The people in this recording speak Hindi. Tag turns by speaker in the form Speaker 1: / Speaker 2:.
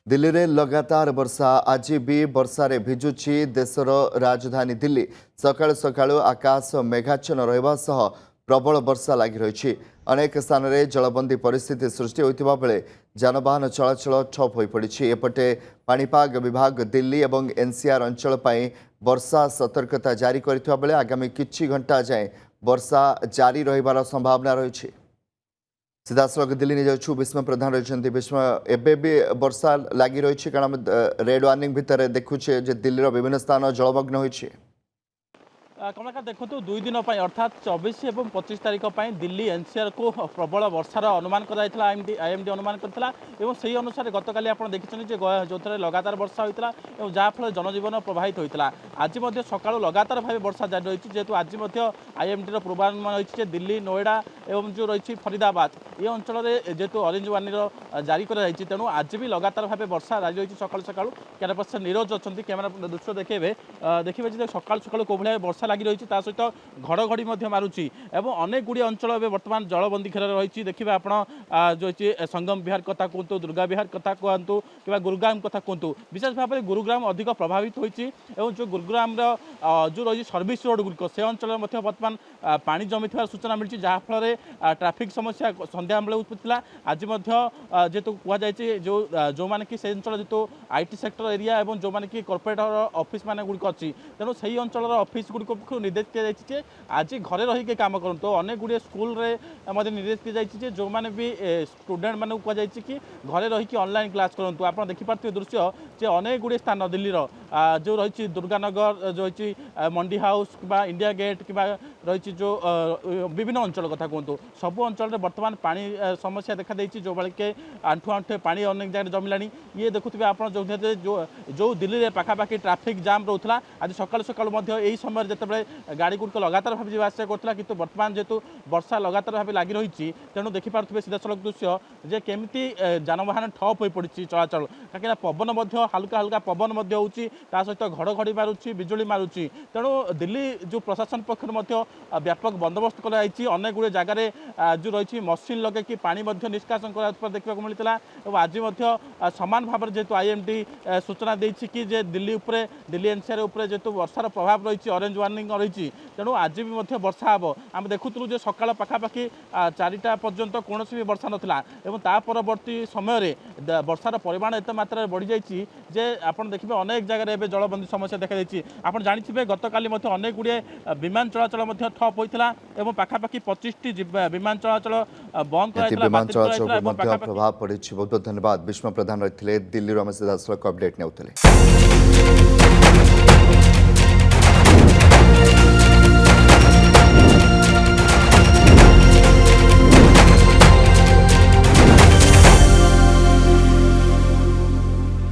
Speaker 1: दिल्ली रे लगातार वर्षा आज भी वर्षा रे भिजुची देशर राजधानी दिल्ली सकाळ सकाळ आकाश मेघाच्छन्न रहिबा सह प्रबल वर्षा लागि रहिछि। अनेक स्थान में जलबंदी परिस्थिति सृष्टि होइतिबा बेले जानवाहन चलाचल ठप होई पड़िछि। एपटे पाणीपाग विभाग दिल्ली और एनसीआर अंचल पर वर्षा सतर्कता जारी करथिबा बेले आगामी किछि घंटा जाए वर्षा जारी रहिबार संभावना रहिछि। सीधासलख दिल्ली नहीं जाऊँ विस्मय प्रधान रही विस्मय एबे भी वर्षा लगी रही कारण रेड वार्निंग भितर देखुचे दिल्ली विभिन्न स्थान जलमग्न होइछि।
Speaker 2: कमलाकर देखो 2 दिन अर्थात 24 और 25 तारीख दिल्ली एनसीआर को प्रबल वर्षार अनुमान कराइला आईएमडी अनुमान करता से अनुसार गतकाली आप देखिए जो थे लगातार वर्षा होता है जहाँफल जनजीवन प्रभावित होता। आज सका लगातार भाव वर्षा जारी रही जेहेतु आज आईएमडी पूर्वानुमान रही दिल्ली नोएडा और जो रही फरीदाबाद ये अंचल जेहेतु ऑरेंज वार्निंग जारी कर तेणु आज भी लगातार भाव वर्षा जारी रही सका सका कैमरा पर्सन नीरज अच्छा कैमेरा दृश्य देखिए देखिए सका सका कौ भाई वर्षा लगी रही सहित घड़घड़ी मारुची एवं अनेक गुड़ी अंचल बर्तमान जलबंदी घेर रही। देखिए आप जो संगम विहार कथा कहतु दुर्गा विहार कथा कहतु कि गुरुग्राम कथा कहतु विशेष भाव में गुरुग्राम अधिक प्रभावित होती जो गुरुग्राम जो रही सर्विस रोड गुड़िक से अंचल बर्तमान पानी जमी सूचना मिली जहाँफल ट्राफिक समस्या संध्या बेले उत्पत्ति आज जेहेतु कहुई जो मैंने कि अंचल जेहतु आईटी सेक्टर एरिया और जो मैंने कि कॉर्पोरेट ऑफिस मान गुड़िक अच्छी तेणु से अंचल ऑफिस गुड़िक निर्देश दिया आज घरे रही काम करूँ अनेक गुड़े स्कूल निर्देश दिया जो मैंने भी स्टूडेंट मानक कहुई कि घरे रही ऑनलाइन क्लास करूँ। आप देखिपे दृश्य जे अनेक गुड़े स्थान दिल्ली जो रही दुर्गानगर जो रही मंडी हाउस कि इंडिया गेट कि रही जो विभिन्न अंचल कथा कहतु सब अंचल बर्तमान पानी समस्या देखा देती जो भाई के आंठु आंठु पानी अनेक जगह जमिला ये देखुए आप जो दिल्ली में पाखापाखि ट्राफिक जाम रोला आज सका सका यही समय जिते गाड़ी गुड़िक लगातार भाव जावास करूला कि बर्तमान जेहेतु वर्षा लगातार भाव लगी रही तेणु देखिपे सीधासलख दृश्य जे केमी जानवाहन ठप हो पड़ी चलाचल कहीं पवन हल्का हल्का पवन होता सहित घड़घड़ी मारुची बिजुली मारुची तेणु दिल्ली जो प्रशासन पक्ष व्यापक बंदोबस्त कराई अनेक गुड़े जगह जो रही मशीन लगे कि पानी निष्कासन देखा मिलता और आज सामान भाव जेहेतु आईएमडी सूचना देती कि दिल्ली एनसीआर जेहेतु वर्षार प्रभाव रही ऑरेंज वार्निंग रही तेणु आज भी वर्षा हम आम देखुलु सका पखापाखि 4टा पर्यंत कौन भी वर्षा नाला और परवर्ती समय वर्षार परिमाण एत मात्रा बढ़ी जाइए आप देखिए अनेक जगह जलबंदी समस्या देखा देती आप जानते गतकाली अनेक गुड़े विमान चलाचल ठप होता और पखापाखि 25टी विमान चलाचल बंद
Speaker 1: प्रभाव पड़ी। बहुत बहुत धन्यवाद विस्मय प्रधान रही दिल्ली सीधासलख अपडेट ने।